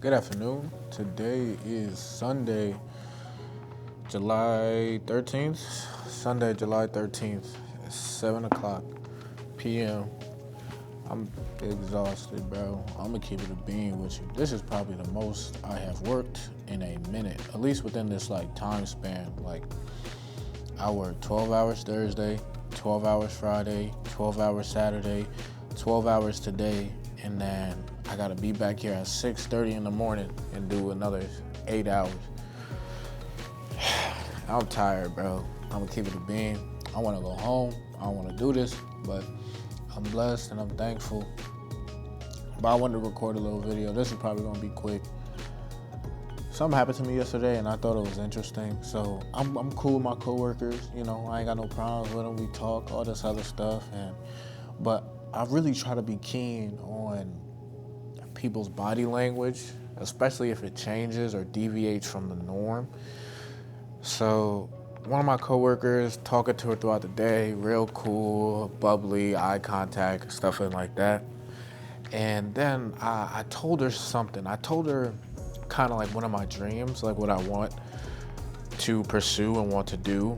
Good afternoon. Today is Sunday, July 13th. Sunday, July 13th, 7 o'clock p.m. I'm exhausted, bro. I'm gonna keep it a bean with you. This is probably the most I have worked in a minute, at least within this time span. I worked 12 hours Thursday, 12 hours Friday, 12 hours Saturday, 12 hours today, and then I gotta be back here at 6:30 in the morning and do another 8 hours. I'm tired, bro. I'm gonna keep it a bean. I wanna go home. I don't wanna do this, but I'm blessed and I'm thankful. But I wanted to record a little video. This is probably gonna be quick. Something happened to me yesterday and I thought it was interesting. So I'm cool with my coworkers. I ain't got no problems with them. We talk, all this other stuff. But I really try to be keen on people's body language, especially if it changes or deviates from the norm. So one of my coworkers, talking to her throughout the day, real cool, bubbly, eye contact, stuff like that. And then I told her something. I told her kind of like one of my dreams, like what I want to pursue and want to do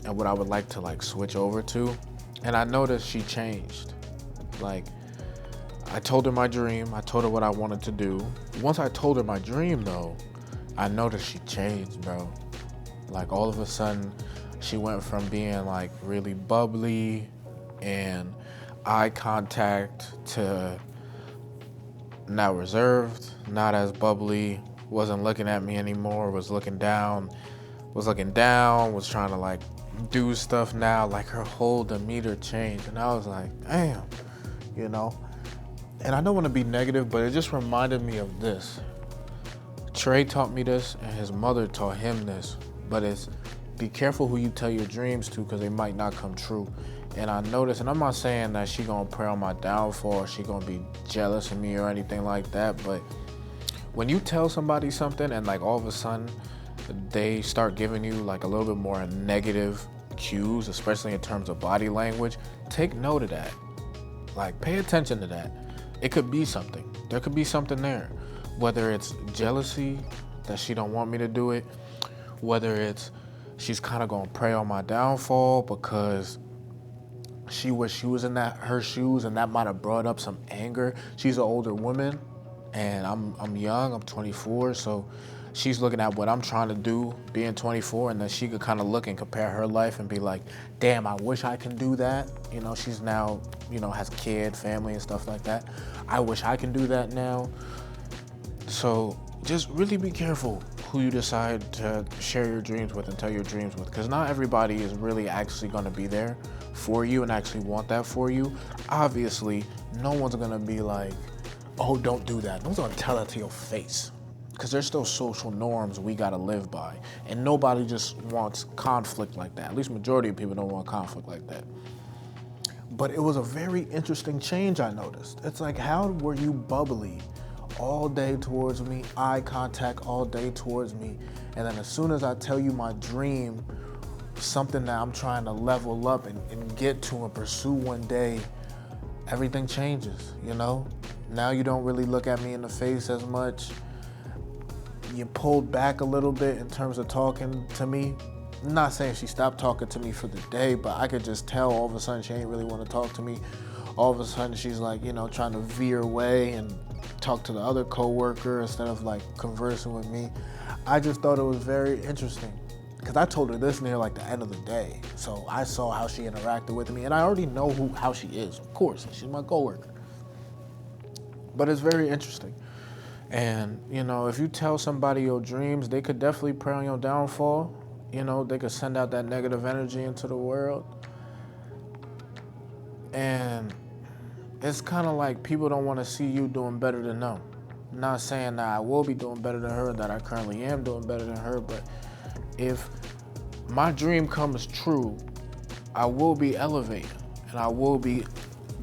and what I would like to switch over to. And I noticed she changed. I told her my dream. I told her what I wanted to do. Once I told her my dream, though, I noticed she changed, bro. All of a sudden, she went from being really bubbly and eye contact to now reserved, not as bubbly, wasn't looking at me anymore, was looking down, was trying to do stuff now. Her whole demeanor changed. And I was like, damn, you know? And I don't want to be negative, but it just reminded me of this. Trey taught me this, and his mother taught him this. But it's be careful who you tell your dreams to, because they might not come true. And I noticed, and I'm not saying that she gonna pray on my downfall, or she gonna be jealous of me or anything like that. But when you tell somebody something, and all of a sudden they start giving you a little bit more negative cues, especially in terms of body language, take note of that. Pay attention to that. It could be something. There could be something there. Whether it's jealousy that she don't want me to do it, whether it's she's kind of gonna prey on my downfall because she wished she was in her shoes, and that might have brought up some anger. She's an older woman, and I'm young. I'm 24, so she's looking at what I'm trying to do, being 24, and then she could kind of look and compare her life and be like, damn, I wish I can do that. She's now, has a kid, family, and stuff like that. I wish I can do that now. So just really be careful who you decide to share your dreams with and tell your dreams with, because not everybody is really actually going to be there for you and actually want that for you. Obviously, no one's going to be like, oh, don't do that. No one's going to tell that to your face, because there's still social norms we got to live by, and nobody just wants conflict like that. At least majority of people don't want conflict like that. But it was a very interesting change I noticed. It's how were you bubbly all day towards me, eye contact all day towards me, and then as soon as I tell you my dream, something that I'm trying to level up and get to and pursue one day, everything changes, Now you don't really look at me in the face as much. You pulled back a little bit in terms of talking to me. I'm not saying she stopped talking to me for the day, but I could just tell all of a sudden she ain't really want to talk to me. All of a sudden she's trying to veer away and talk to the other coworker instead of conversing with me. I just thought it was very interesting, because I told her this near the end of the day. So I saw how she interacted with me, and I already know how she is. Of course, she's my coworker. But it's very interesting. And, if you tell somebody your dreams, they could definitely prey on your downfall. They could send out that negative energy into the world. And it's kind of people don't want to see you doing better than them. I'm not saying that I will be doing better than her, that I currently am doing better than her, but if my dream comes true, I will be elevating, and I will be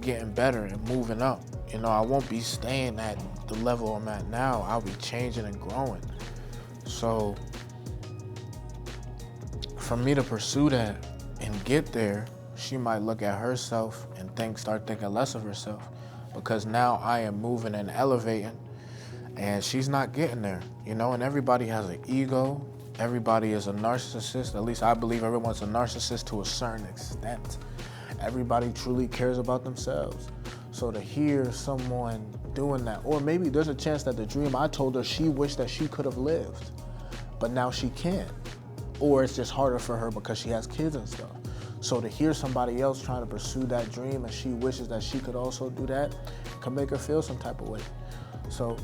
getting better and moving up. I won't be staying at the level I'm at now. I'll be changing and growing. So for me to pursue that and get there, she might look at herself and start thinking less of herself, because now I am moving and elevating, And she's not getting there, you know, and everybody has an ego. Everybody is a narcissist. At least I believe everyone's a narcissist to a certain extent. Everybody truly cares about themselves. So to hear someone doing that, or maybe there's a chance that the dream I told her she wished that she could have lived, but now she can't. Or it's just harder for her because she has kids and stuff. So to hear somebody else trying to pursue that dream and she wishes that she could also do that can make her feel some type of way. So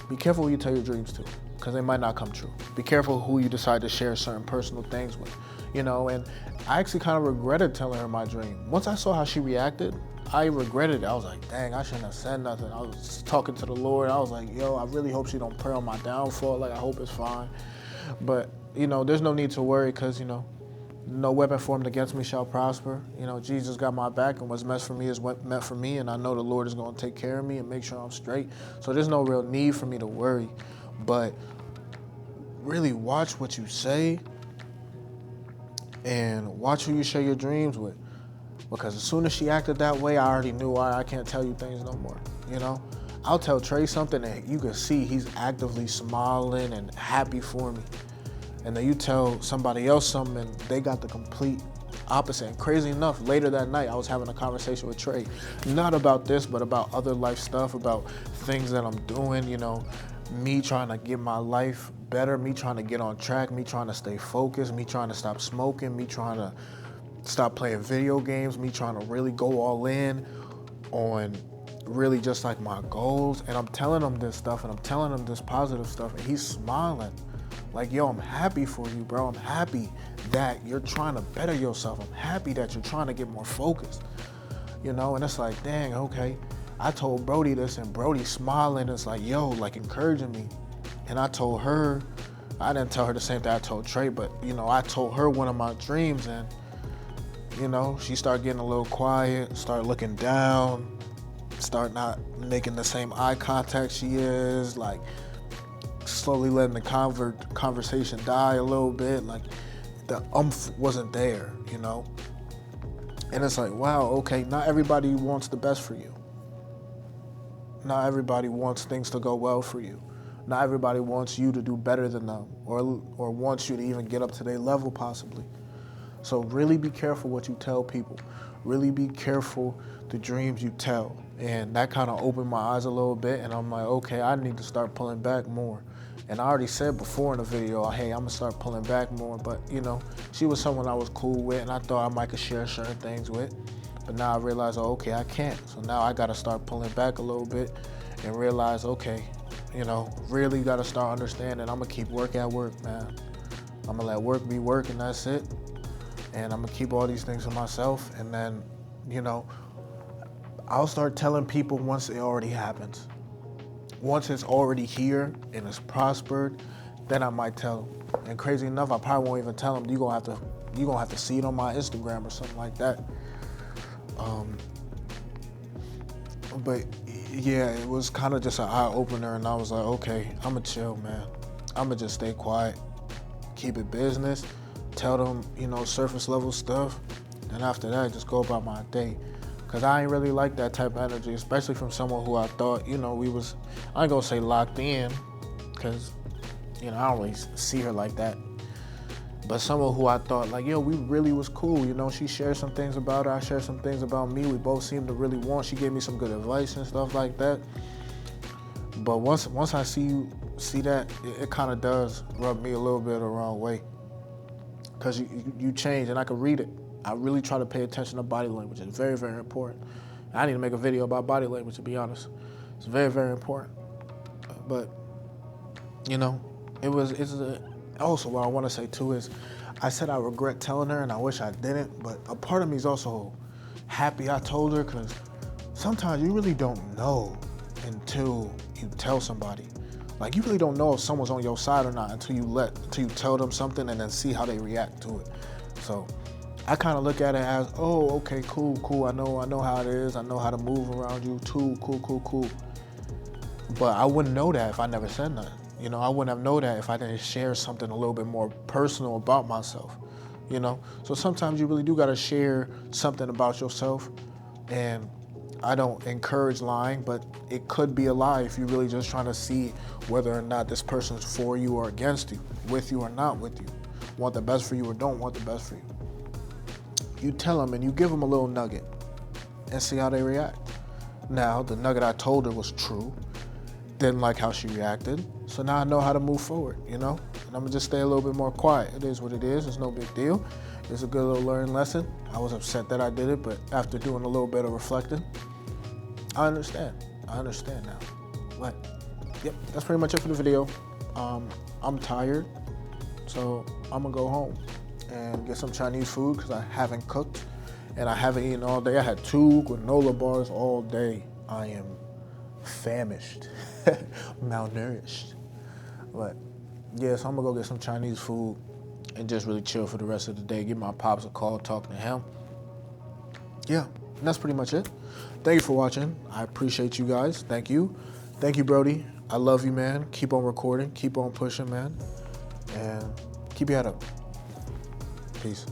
be careful who you tell your dreams to, because they might not come true. Be careful who you decide to share certain personal things with, you know, and I actually kind of regretted telling her my dream. Once I saw how she reacted, I regretted it. I was like, dang, I shouldn't have said nothing. I was talking to the Lord. I was like, yo, I really hope she don't pray on my downfall. Like, I hope it's fine. But, you know, there's no need to worry because, you know, no weapon formed against me shall prosper. You know, Jesus got my back, and what's meant for me is what meant for me, and I know the Lord is going to take care of me and make sure I'm straight. So there's no real need for me to worry. But really watch what you say and watch who you share your dreams with. Because as soon as she acted that way, I already knew I can't tell you things no more, you know? I'll tell Trey something and you can see he's actively smiling and happy for me. And then you tell somebody else something and they got the complete opposite. And crazy enough, later that night, I was having a conversation with Trey, not about this, but about other life stuff, about things that I'm doing, you know, me trying to get my life better, me trying to get on track, me trying to stay focused, me trying to stop smoking, me trying to stop playing video games, me trying to really go all in on really just like my goals. And I'm telling him this stuff and I'm telling him this positive stuff and he's smiling. Like, yo, I'm happy for you, bro. I'm happy that you're trying to better yourself. I'm happy that you're trying to get more focused, you know? And it's like, dang, okay. I told Brody this and Brody's smiling. It's like, yo, like encouraging me. And I told her, I didn't tell her the same thing I told Trey, but, you know, I told her one of my dreams and, you know, she started getting a little quiet, started looking down, start not making the same eye contact she is, like slowly letting the conversation die a little bit, like the wasn't there, you know? And it's like, wow, okay, not everybody wants the best for you. Not everybody wants things to go well for you. Not everybody wants you to do better than them or wants you to even get up to their level possibly. So really be careful what you tell people. Really be careful the dreams you tell. And that kind of opened my eyes a little bit and I'm like, okay, I need to start pulling back more. And I already said before in the video, hey, I'm gonna start pulling back more. But you know, she was someone I was cool with and I thought I might could share certain things with. But now I realize, oh, okay, I can't. So now I gotta start pulling back a little bit and realize, okay, you know, really gotta start understanding I'm gonna keep work at work, man. I'm gonna let work be work and that's it. And I'm gonna keep all these things to myself. And then, you know, I'll start telling people once it already happens. Once it's already here and it's prospered, then I might tell them. And crazy enough, I probably won't even tell them. You're gonna have to see it on my Instagram or something like that. But yeah, it was kind of just an eye opener, and I was like, okay, I'ma chill, man. I'ma just stay quiet, keep it business, tell them, you know, surface level stuff, and after that, just go about my day. Cause I ain't really like that type of energy, especially from someone who I thought, you know, I ain't gonna say locked in, cause, you know, I don't really see her like that. But someone who I thought, like, yo, we really was cool, you know, she shared some things about her, I shared some things about me, we both seemed to really want, she gave me some good advice and stuff like that. But once I see that, it kind of does rub me a little bit the wrong way. Cause you change, and I can read it. I really try to pay attention to body language. It's very, very important. I need to make a video about body language, to be honest. It's very, very important. But, you know, also what I want to say too is, I said I regret telling her and I wish I didn't, but a part of me is also happy I told her, because sometimes you really don't know until you tell somebody. Like, you really don't know if someone's on your side or not until you tell them something and then see how they react to it. So I kind of look at it as, oh, okay, cool. I know how it is. I know how to move around you too. Cool. But I wouldn't know that if I never said nothing. You know, I wouldn't have known that if I didn't share something a little bit more personal about myself. You know, so sometimes you really do got to share something about yourself. And I don't encourage lying, but it could be a lie if you're really just trying to see whether or not this person's for you or against you, with you or not with you, want the best for you or don't want the best for you. You tell them and you give them a little nugget and see how they react. Now, the nugget I told her was true. Didn't like how she reacted. So now I know how to move forward, you know? And I'm gonna just stay a little bit more quiet. It is what it is, it's no big deal. It's a good little learning lesson. I was upset that I did it, but after doing a little bit of reflecting, I understand now. But, yep, that's pretty much it for the video. I'm tired, so I'm gonna go home and get some Chinese food because I haven't cooked and I haven't eaten all day. I had 2 granola bars all day. I am famished, malnourished. But yeah, so I'm gonna go get some Chinese food and just really chill for the rest of the day. Give my pops a call, talk to him. Yeah, and that's pretty much it. Thank you for watching. I appreciate you guys. Thank you. Thank you, Brody. I love you, man. Keep on recording. Keep on pushing, man. And keep your head up. Peace.